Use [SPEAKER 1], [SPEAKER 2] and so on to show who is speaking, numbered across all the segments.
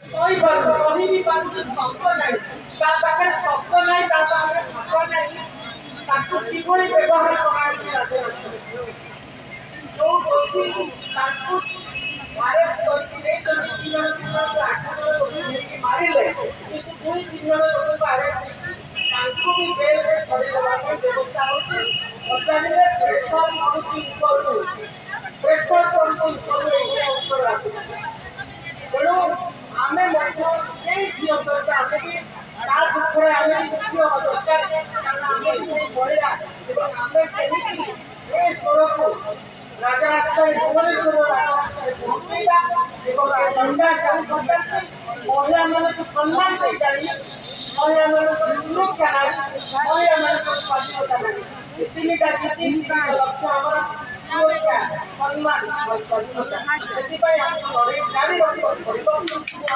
[SPEAKER 1] कोई बात कभी भी बात शब्द नहीं ता पाखे शब्द नहीं ता पाखे भाषा नहीं ताकू किभଳି ବ୍ୟବହାର କରାଯାଉଛି ରାଜନୀତିରେ जो दोषी ताकू मारे करके ଯଦି ତିନି ଜଣ ଆଠ ଜଣ ଲୋକ ନେଇକି ମାରିଲେ କିନ୍ତୁ ଦୁଇ ତିନି ଜଣ ଲୋକଙ୍କୁ ଆରେଷ୍ଟ ତାଙ୍କୁ ବି ଜେଲରେ ଛାଡ଼ିଦେବା ପାଇଁ ବ୍ୟବସ୍ଥା ହେଉଛି ବର୍ତ୍ତମାନ ପ୍ରେସର ପଡୁଛି ଉପରକୁ ପ୍ରେସର ପଡୁଛି ଉପରକୁ ଏଇଟା ଉପରେ ଆସୁଛି ତେଣୁ ଆମେ ମଧ୍ୟ ସେଇ ଝିଅ ସହିତ ଆମେ ବି ତା ଦୁଃଖରେ ଆମେ ବି ଦୁଃଖୀ ହେବା ଦରକାର କାରଣ ଆମେ ସେଇ ମହିଳା ଏବଂ ଆମେ କେମିତି ଏ ସ୍ୱରକୁ ରାଜରାସ୍ତାରେ ଭୁବନେଶ୍ୱର ରାଜରାସ୍ତାରେ ପହଞ୍ଚେଇବା ଏବଂ ଗଙ୍ଗା ସରକାର ମହିଳାମାନଙ୍କୁ ସମ୍ମାନ ଦେଇଯାଇ ମହିଳାମାନଙ୍କ ସୁରକ୍ଷା ନାହିଁ ମହିଳାମାନଙ୍କ ସ୍ୱାଧୀନତା ନାହିଁ ତିନିଟା ଲକ୍ଷ୍ୟ ଆମର सुरक्षा सम्मान और स्वच्छता ସେଥିପାଇଁ ଆମେ ଲଢ଼େଇ ଜାରି ରଖିବାକୁ ପଡ଼ିବ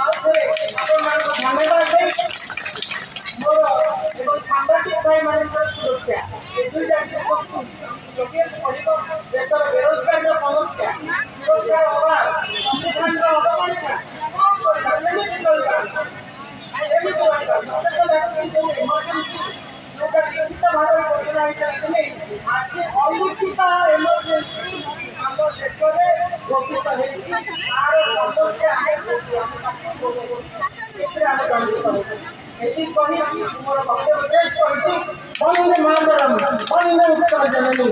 [SPEAKER 1] ଆଉ ଥରେ ଆପଣମାନଙ୍କୁ ଧନ୍ୟବାଦ ଦେଇ ମୋର ଏବଂ ସାମ୍ବାଦିକ ଭାଇମାନଙ୍କର ସୁରକ୍ଷା ଏ ଦୁଇଟା ଜିନିଷକୁ ଯୋଗେଇବାକୁ ପଡ଼ିବ ଦେଶର ବେରୋଜଗାରର ସମସ୍ୟା ସୁରକ୍ଷାର ଅଭାବ ସମ୍ବିଧାନର ଅବମାନନା କ'ଣ କରିବା କେମିତି କରିବା ଏମିତି ରହିବା ମୋତେ ତ ଲାଗୁଛି ଯେଉଁ ଏମର୍ଜେନ୍ସି ଯୋଉଟା ନିଶ୍ଚିତ ଭାବରେ ଘୋଷଣା ହେଇସାରିଥିଲେ ଆଜି ଅଲିଖିତ ଏମର୍ଜେନ୍ସି ଆମ ଦେଶରେ ଘୋଷିତ ହେଇଛି ତାର ସମସ୍ୟା ସେଥିରେ ଆମେ ଦଣ୍ଡିତ ହେଉଛୁ ଏତିକି କହି ମୋର ବକ୍ତବ୍ୟ ଶେଷ କରିଛି ବନ୍ଦେ ମାତରମ୍ ବନ୍ଦେ ଉତ୍କଳ ଜନନୀ।